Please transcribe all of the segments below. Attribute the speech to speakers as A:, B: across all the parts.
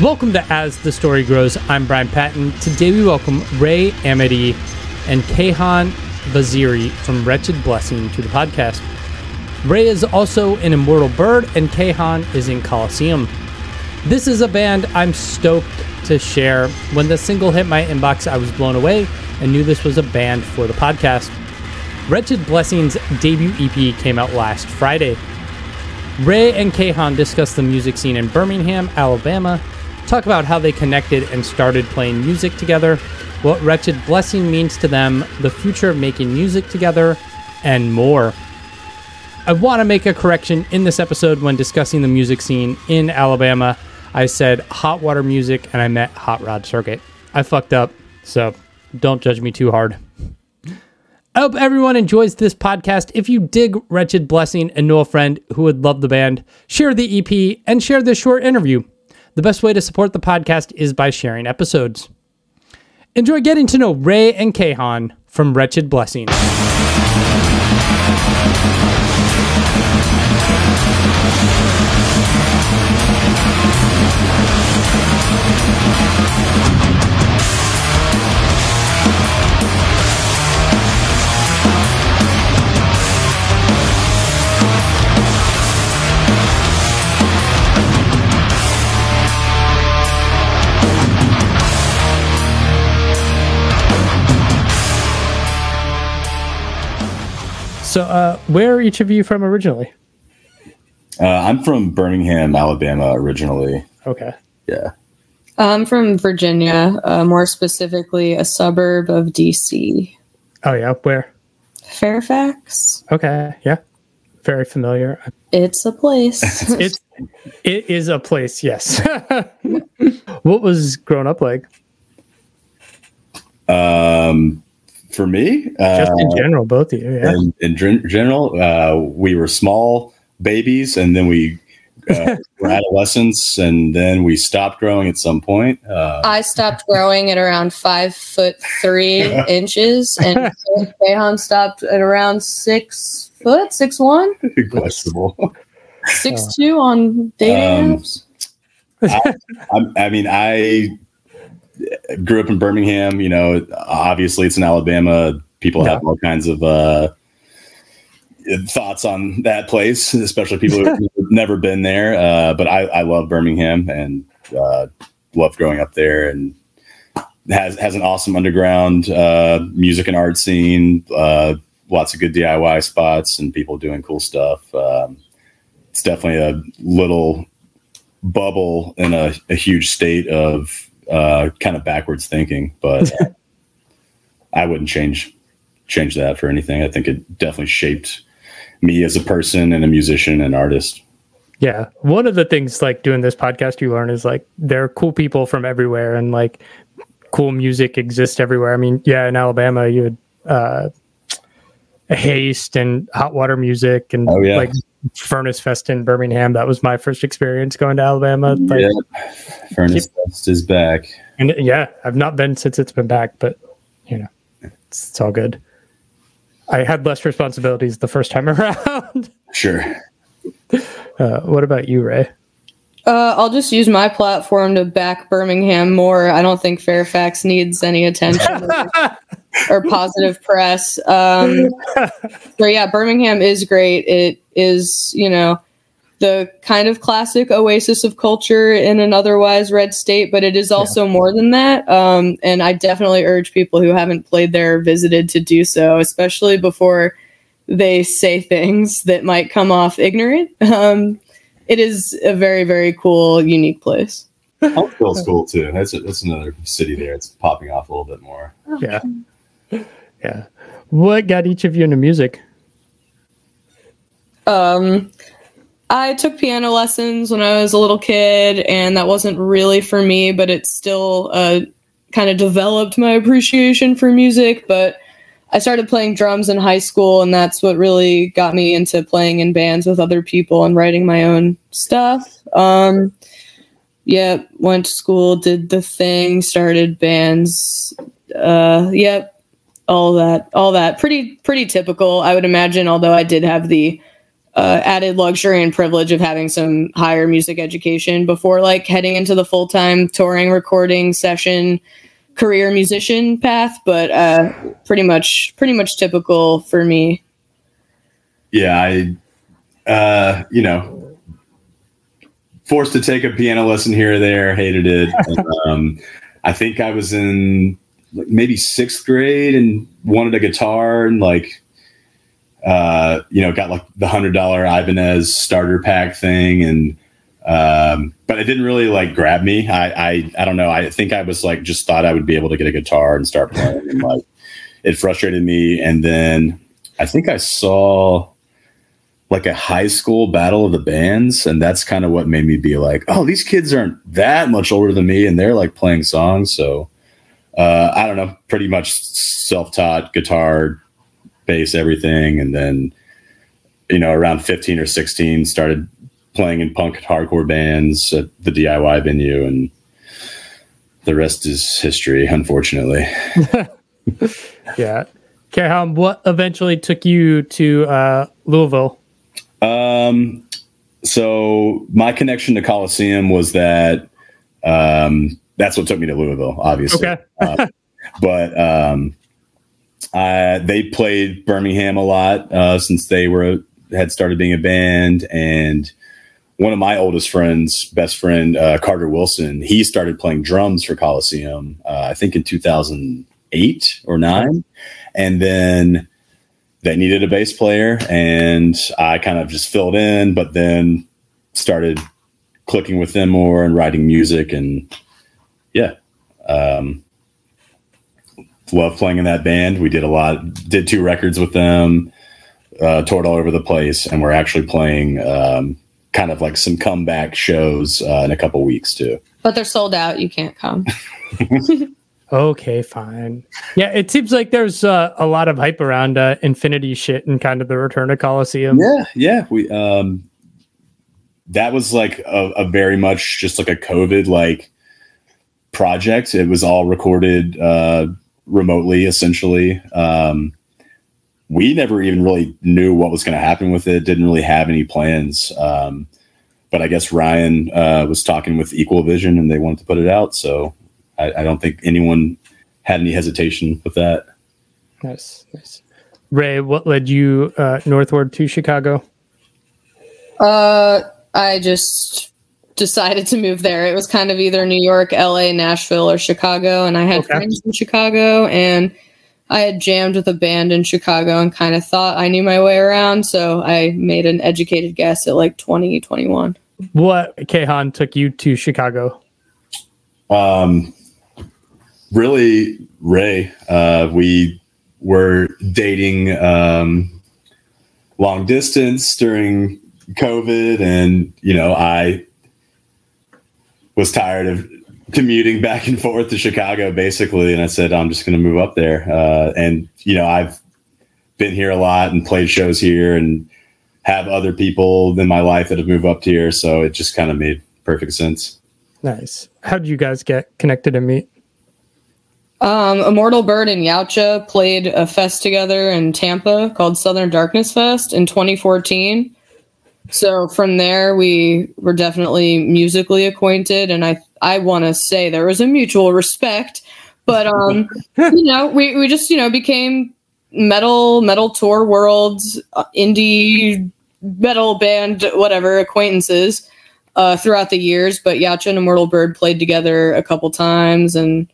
A: Welcome to As the Story Grows. I'm Brian Patton. Today we welcome Rae Amitay and Kayhan Vaziri from Wretched Blessing to the podcast. Rae is also in Immortal Bird and Kayhan is in Coliseum. This is a band I'm stoked to share. When the single hit my inbox, I was blown away and knew this was a band for the podcast. Wretched Blessing's debut EP came out last Friday. Rae and Kayhan discuss the music scene in Birmingham, Alabama, talk about how they connected and started playing music together, what Wretched Blessing means to them, the future of making music together, and more. I want to make a correction in this episode when discussing the music scene in Alabama. I said hot water music and I meant hot rod circuit. I fucked up, so don't judge me too hard. I hope everyone enjoys this podcast. If you dig Wretched Blessing and know a friend who would love the band, share the EP and share this short interview. The best way to support the podcast is by sharing episodes. Enjoy getting to know Rae and Kayhan from Wretched Blessing. So, where are each of you from originally?
B: I'm from Birmingham, Alabama, originally.
A: Okay.
B: Yeah.
C: I'm from Virginia, more specifically a suburb of DC.
A: Oh, yeah. Where?
C: Fairfax.
A: Okay. Yeah. Very familiar.
C: It's a place.
A: It is a place, yes. What was growing up like?
B: For me,
A: Just in general, both of you. Yeah.
B: In general, we were small babies, and then we were adolescents, and then we stopped growing at some point.
C: I stopped growing at around 5'3" inches, and Kayhan stopped at around 6 foot, 6'1",
B: questionable,
C: 6'2" on dating apps.
B: I grew up in Birmingham. You know, obviously it's in Alabama. People have all kinds of thoughts on that place, especially people who've never been there. But I love Birmingham and loved growing up there, and has an awesome underground music and art scene. Lots of good DIY spots and people doing cool stuff. It's definitely a little bubble in a huge state of kind of backwards thinking, but I wouldn't change that for anything. I think it definitely shaped me as a person and a musician and artist.
A: Yeah. One of the things like doing this podcast you learn is like there are cool people from everywhere and like cool music exists everywhere. I mean, yeah, in Alabama you had Haste and hot water music and like Furnace Fest in Birmingham. That was my first experience going to Alabama. Like,
B: Furnace Fest is back.
A: And yeah, I've not been since it's been back, but you know, it's all good. I had less responsibilities the first time around.
B: Sure.
A: What about you, Rae?
C: I'll just use my platform to back Birmingham more. I don't think Fairfax needs any attention or positive press. So yeah, Birmingham is great. It is, you know, the kind of classic oasis of culture in an otherwise red state, but it is also more than that. And I definitely urge people who haven't played there or visited to do so, especially before they say things that might come off ignorant. It is a very, very cool, unique place.
B: Huntsville's cool too. That's another city there. It's popping off a little bit more.
A: Yeah. Yeah. What got each of you into music?
C: I took piano lessons when I was a little kid, and that wasn't really for me, but it still kind of developed my appreciation for music. But I started playing drums in high school, and that's what really got me into playing in bands with other people and writing my own stuff. Yeah, went to school, did the thing, started bands. All that. Pretty typical, I would imagine, although I did have the added luxury and privilege of having some higher music education before like heading into the full-time touring, recording session, career musician path, but pretty much typical for me.
B: Yeah, I forced to take a piano lesson here or there, hated it. And, I think I was in maybe 6th grade and wanted a guitar and got like the $100 Ibanez starter pack thing. And, but it didn't really like grab me. I don't know. I think I was like, just thought I would be able to get a guitar and start playing, and like, it frustrated me. And then I think I saw like a high school battle of the bands, and that's kind of what made me be like, oh, these kids aren't that much older than me and they're like playing songs. So I don't know, pretty much self-taught guitar, bass, everything. And then around 15 or 16 started playing in punk hardcore bands at the DIY venue, and the rest is history, unfortunately.
A: Yeah. Kayhan, what eventually took you to Louisville?
B: So my connection to Coliseum was that, that's what took me to Louisville, obviously.
A: Okay.
B: But they played Birmingham a lot, since they had started being a band. And one of my oldest friends, best friend, Carter Wilson, he started playing drums for Coliseum, I think in 2008 or 9. And then they needed a bass player, and I kind of just filled in, but then started clicking with them more and writing music. And yeah, love playing in that band. We did 2 records with them, toured all over the place, and we're actually playing kind of like some comeback shows in a couple weeks too.
C: But they're sold out. You can't come.
A: Okay, fine. Yeah, it seems like there's a lot of hype around Infinity shit and kind of the return to Coliseum.
B: Yeah. We that was like a very much just like a COVID like project. It was all recorded remotely, essentially. We never even really knew what was going to happen with it. Didn't really have any plans. But I guess Ryan was talking with Equal Vision, and they wanted to put it out. So I don't think anyone had any hesitation with that.
A: Nice. Rae, what led you northward to Chicago?
C: I just decided to move there. It was kind of either New York, LA, Nashville, or Chicago. And I had friends in Chicago, and I had jammed with a band in Chicago and kind of thought I knew my way around. So I made an educated guess at like 2021.
A: What, Kayhan, took you to Chicago?
B: Really, Rae. We were dating long distance during COVID, and I was tired of commuting back and forth to Chicago, basically, and I said I'm just going to move up there. And I've been here a lot and played shows here, and have other people in my life that have moved up here, so it just kind of made perfect sense.
A: Nice. How did you guys get connected and meet?
C: Immortal Bird and Yautja played a fest together in Tampa called Southern Darkness Fest in 2014. So from there, we were definitely musically acquainted, and I want to say there was a mutual respect. But we just became metal tour worlds, indie metal band, whatever, acquaintances throughout the years. But Yautja and Immortal Bird played together a couple times, and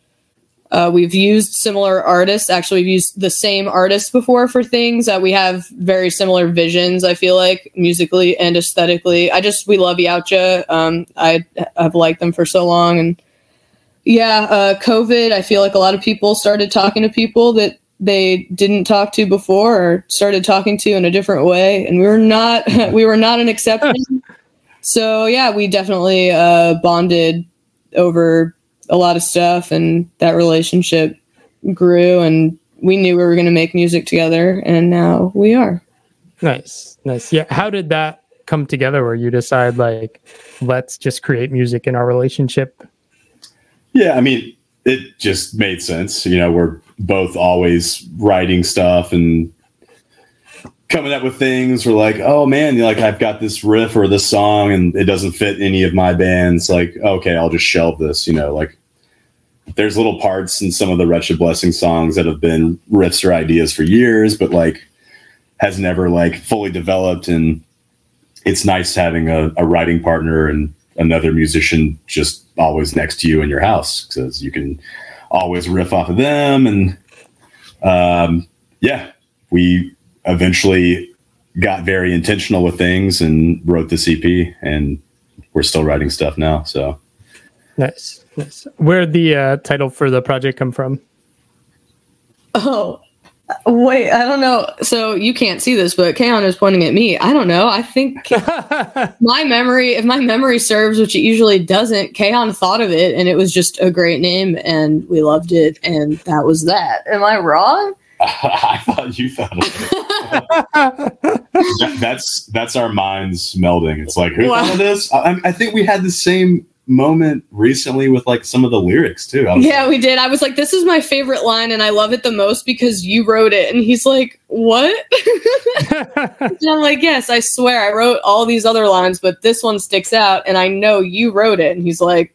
C: we've used similar artists. Actually, we've used the same artists before for things that we have very similar visions, I feel like, musically and aesthetically. We love Yautja. I have liked them for so long. And COVID, I feel like a lot of people started talking to people that they didn't talk to before, or started talking to in a different way. And we were not an exception. So yeah, we definitely bonded over a lot of stuff, and that relationship grew, and we knew we were going to make music together, and now we are.
A: Nice. Yeah. How did that come together where you decide like, let's just create music in our relationship?
B: Yeah. I mean, it just made sense. We're both always writing stuff and coming up with things. We're like, oh man, like I've got this riff or this song and it doesn't fit any of my bands. Like, okay, I'll just shelve this, you know, like there's little parts in some of the Wretched Blessing songs that have been riffs or ideas for years, but like has never like fully developed. And it's nice having a writing partner and another musician just always next to you in your house, because you can always riff off of them. And yeah, we eventually got very intentional with things and wrote this EP, and we're still writing stuff now. So
A: nice. Where'd the title for the project come from?
C: Oh, wait, I don't know. So you can't see this, but Kayhan is pointing at me. I don't know. I think if my memory serves, which it usually doesn't, Kayhan thought of it and it was just a great name and we loved it. And that was that. Am I wrong?
B: I thought you thought of it. That's our minds melding. It's like, who thought of this? I think we had the same moment recently with like some of the lyrics too.
C: We did. I was like, this is my favorite line and I love it the most because you wrote it. And he's like, what? And I'm like, yes, I swear I wrote all these other lines, but this one sticks out and I know you wrote it. And he's like,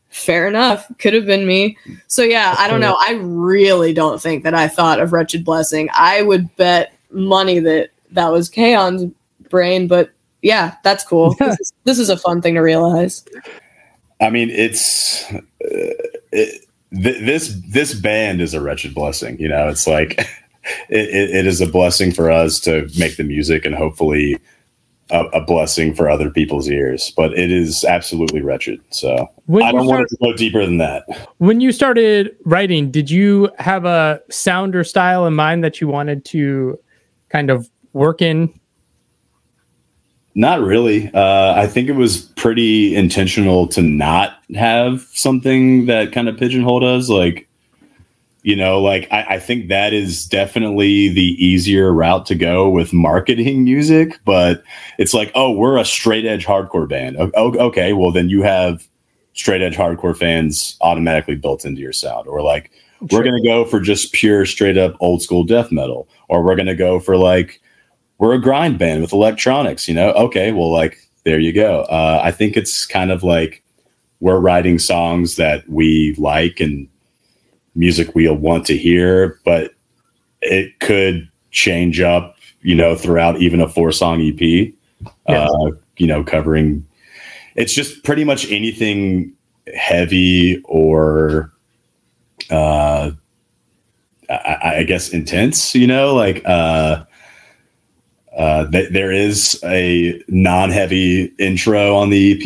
C: fair enough. Could have been me. So yeah, I don't know. I really don't think that I thought of Wretched Blessing. I would bet money that was Kayhan's brain, but yeah, that's cool. This is a fun thing to realize.
B: I mean, this band is a Wretched Blessing. You know, it's like it is a blessing for us to make the music, and hopefully a blessing for other people's ears. But it is absolutely wretched. So I don't want to go deeper than that.
A: When you started writing, did you have a sound or style in mind that you wanted to kind of work in?
B: Not really. I think it was pretty intentional to not have something that kind of pigeonholed us. Like, you know, like I think that is definitely the easier route to go with marketing music. But it's like, oh, we're a straight edge hardcore band. Okay, well, then you have straight edge hardcore fans automatically built into your sound. Or like, we're going to go for just pure straight up old school death metal. Or we're going to go for like, we're a grind band with electronics, you know? Okay, well, like, there you go. I think it's kind of like we're writing songs that we like and music we'll want to hear, but it could change up, you know, throughout even a 4-song EP, you know, covering, it's just pretty much anything heavy or, I guess, intense, you know, like, there is a non-heavy intro on the EP,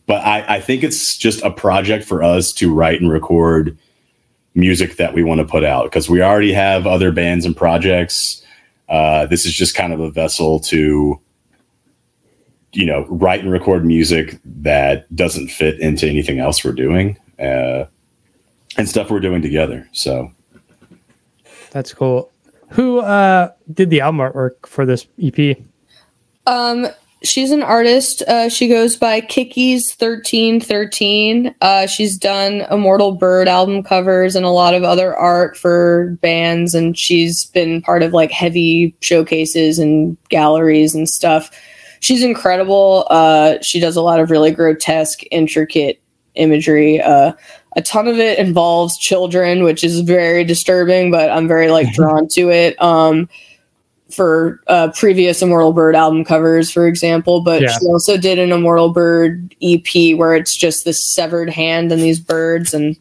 B: but I think it's just a project for us to write and record music that we want to put out, because we already have other bands and projects. This is just kind of a vessel to, you know, write and record music that doesn't fit into anything else we're doing, and stuff we're doing together. So
A: that's cool. Who did the album artwork for this EP?
C: She's an artist. She goes by Kickies1313. She's done Immortal Bird album covers and a lot of other art for bands, and she's been part of like heavy showcases and galleries and stuff. She's incredible. She does a lot of really grotesque, intricate imagery. A ton of it involves children, which is very disturbing, but I'm very like drawn to it. For previous Immortal Bird album covers, for example, but she also did an Immortal Bird EP where it's just this severed hand and these birds. And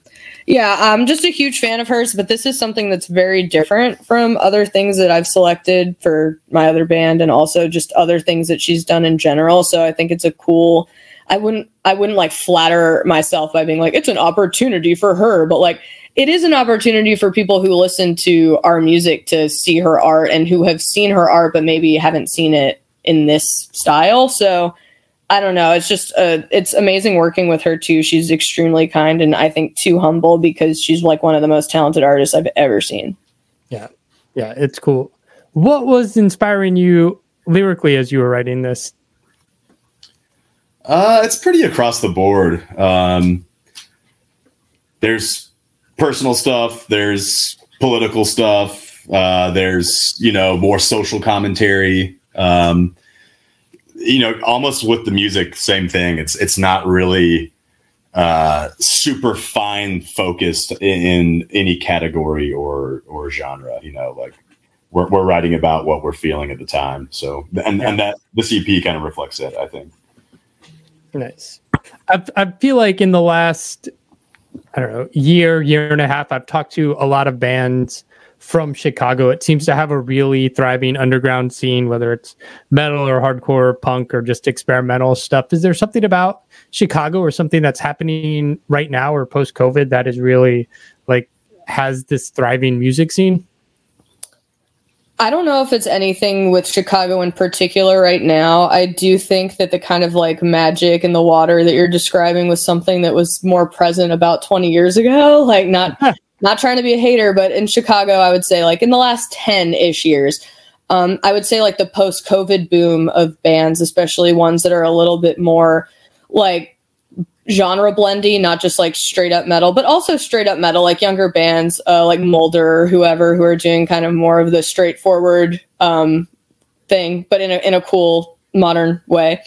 C: yeah, I'm just a huge fan of hers, but this is something that's very different from other things that I've selected for my other band, and also just other things that she's done in general. So I think it's a cool, I wouldn't like flatter myself by being like, it's an opportunity for her, but like, it is an opportunity for people who listen to our music to see her art, and who have seen her art, but maybe haven't seen it in this style. So I don't know. It's just, it's amazing working with her too. She's extremely kind, and I think too humble, because she's like one of the most talented artists I've ever seen. Yeah.
A: Yeah. It's cool. What was inspiring you lyrically as you were writing this?
B: It's pretty across the board. There's personal stuff, there's political stuff, There's, more social commentary. Almost with the music, same thing. It's not really super fine focused in any category or genre. Like we're writing about what we're feeling at the time. So and that this EP kind of reflects it, I think.
A: Nice. I feel like in the last, I don't know, year and a half, I've talked to a lot of bands from Chicago. It seems to have a really thriving underground scene, whether it's metal or hardcore punk or just experimental stuff. Is there something about Chicago or something that's happening right now or post-COVID that is really like has this thriving music scene?
C: I don't know if it's anything with Chicago in particular right now. I do think that the kind of like magic in the water that you're describing was something that was more present about 20 years ago. Like not trying to be a hater, but in Chicago, I would say like in the last 10-ish years, I would say like the post-COVID boom of bands, especially ones that are a little bit more like genre blendy, not just like straight up metal, but also straight up metal, like younger bands like Mulder or whoever who are doing kind of more of the straightforward thing, but in a cool modern way.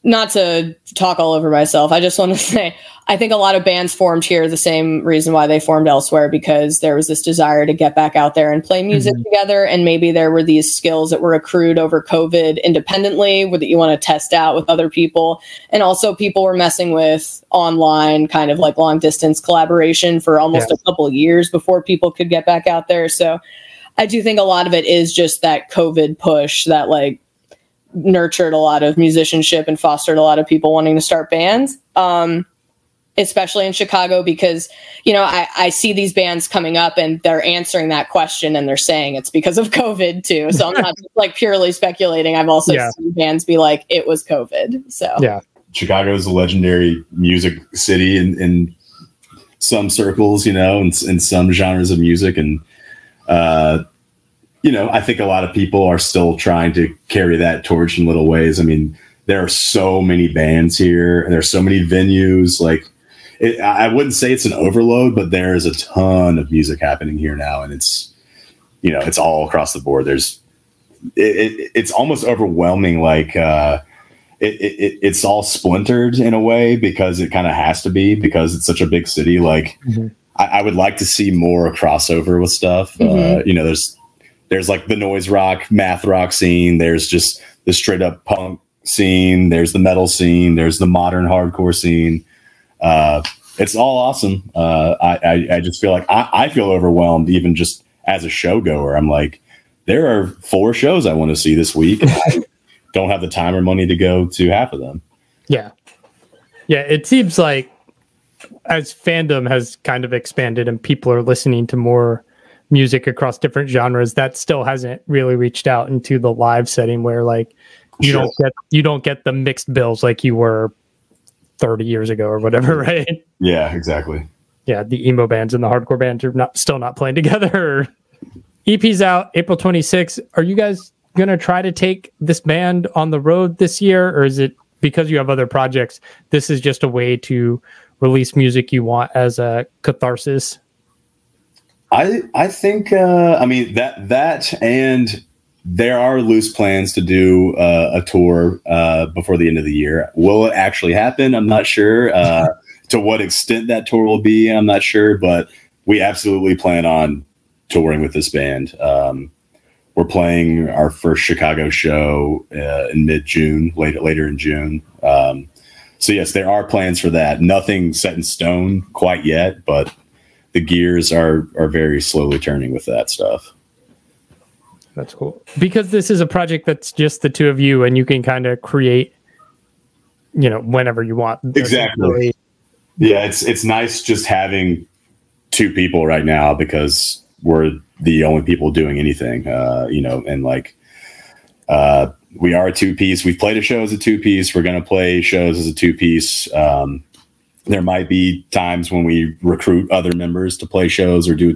C: Not to talk all over myself, I just want to say I think a lot of bands formed here the same reason why they formed elsewhere, because there was this desire to get back out there and play music together, and maybe there were these skills that were accrued over COVID independently that you want to test out with other people, and also people were messing with online kind of like long distance collaboration for almost a couple of years before people could get back out there. So I do think a lot of it is just that COVID push that like nurtured a lot of musicianship and fostered a lot of people wanting to start bands, especially in Chicago, because, I see these bands coming up and they're answering that question and they're saying it's because of COVID too. So I'm not just like purely speculating. I've also seen bands be like, it was COVID. So
B: Chicago is a legendary music city in some circles, in some genres of music. And, I think a lot of people are still trying to carry that torch in little ways. I mean, there are so many bands here and there's so many venues. Like, I wouldn't say it's an overload, but there is a ton of music happening here now. And it's, it's all across the board. It's almost overwhelming. Like, it's all splintered in a way because it kind of has to be, because it's such a big city. Like, I would like to see more crossover with stuff. There's like the noise rock, math rock scene. There's just the straight up punk scene. There's the metal scene. There's the modern hardcore scene. It's all awesome. I just feel like I feel overwhelmed even just as a show goer. I'm like, there are 4 shows I want to see this week. And I don't have the time or money to go to half of them.
A: Yeah. Yeah. It seems like as fandom has kind of expanded and people are listening to more music across different genres, that still hasn't really reached out into the live setting where like you don't get the mixed bills like you were 30 years ago or whatever, right?
B: Yeah, exactly.
A: Yeah, the emo bands and the hardcore bands are still not playing together. EP's out April 26th. Are you guys gonna try to take this band on the road this year, or is it because you have other projects, this is just a way to release music you want as a catharsis?
B: I think that and there are loose plans to do a tour before the end of the year. Will it actually happen? I'm not sure. To what extent that tour will be, I'm not sure, but we absolutely plan on touring with this band. We're playing our first Chicago show in mid-June, later in June. So yes, there are plans for that. Nothing set in stone quite yet, but the gears are very slowly turning with that stuff.
A: That's cool. Because this is a project that's just the two of you and you can kind of create, whenever you want.
B: Exactly. Yeah, it's nice just having 2 people right now because we're the only people doing anything, and like we are a 2-piece. We've played a show as a 2-piece. We're going to play shows as a 2-piece. There might be times when we recruit other members to play shows or do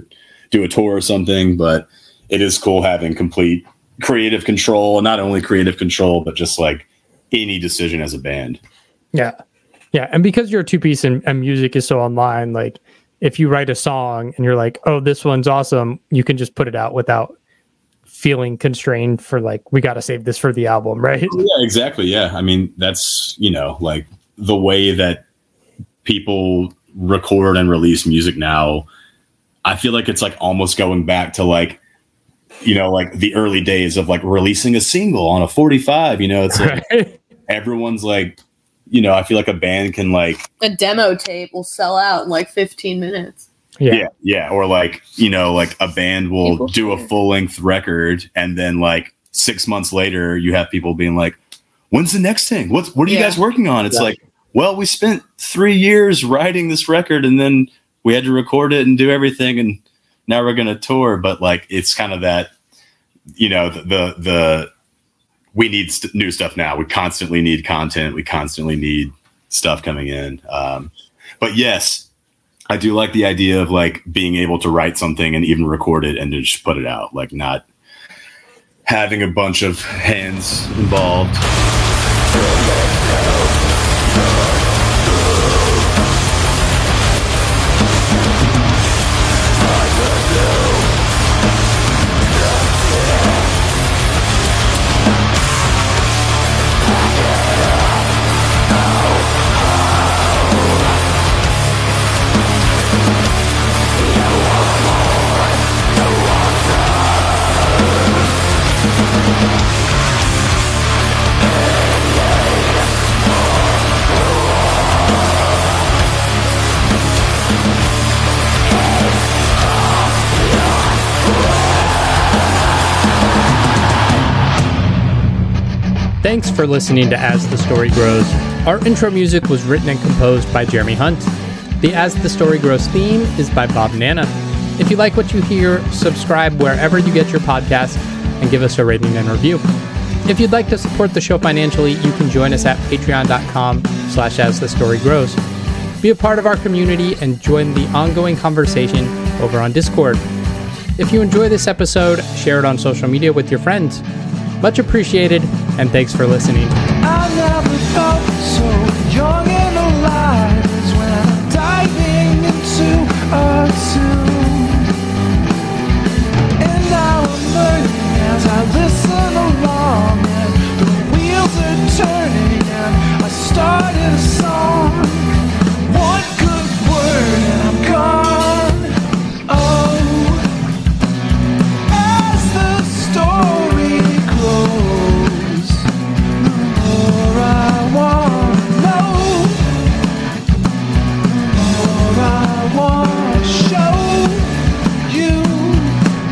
B: a tour or something, but it is cool having complete creative control, and not only creative control, but just like any decision as a band.
A: Yeah. Yeah. And because you're a 2-piece and music is so online, like if you write a song and you're like, oh, this one's awesome, you can just put it out without feeling constrained for like, we got to save this for the album, right?
B: Oh, yeah, exactly. Yeah. I mean, that's, like the way that people record and release music now. I feel like it's like almost going back to like, like the early days of like releasing a single on a 45, it's like
A: Right.
B: everyone's like, I feel like a band can like
C: A demo tape will sell out in like 15 minutes.
B: yeah. Or like, like a band will
C: People
B: do a
C: share.
B: full length record. And then like 6 months later, you have people being like, when's the next thing? What are you guys working on? It's like, well, we spent 3 years writing this record and then we had to record it and do everything. And now we're going to tour. But like, it's kind of that, we need new stuff now. We constantly need content. We constantly need stuff coming in. But yes, I do like the idea of like being able to write something and even record it and to just put it out, like not having a bunch of hands involved.
A: Thanks for listening to As the Story Grows. Our intro music was written and composed by Jeremy Hunt. The As the Story Grows theme is by Bob Nana. If you like what you hear, subscribe wherever you get your podcasts and give us a rating and review. If you'd like to support the show financially, you can join us at patreon.com/asthestorygrows. Be a part of our community and join the ongoing conversation over on Discord. If you enjoy this episode, share it on social media with your friends. Much appreciated, and thanks for listening.
D: I never felt so young and alive as when I'm diving into a tune. And now I'm learning as I listen along, and the wheels are turning, and I started a song. One good word and I'm gone. Oh, as the story grows, the more I want to know, the more I want to show you.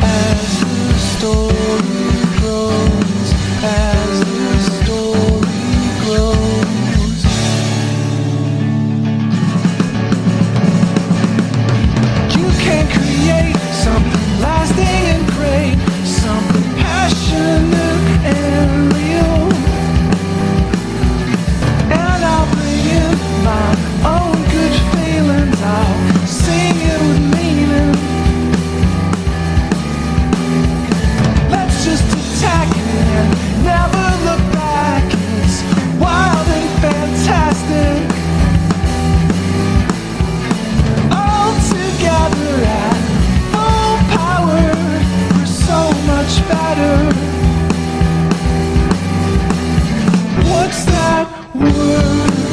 D: As the story grows, as the story grows. You can create something lasting and great, something passionate and real. And I'll bring in my own good feelings, I'll sing it with meaning. Let's just attack it and never look back. It's wild and fantastic. All together at full power, we're so much better. What's that word?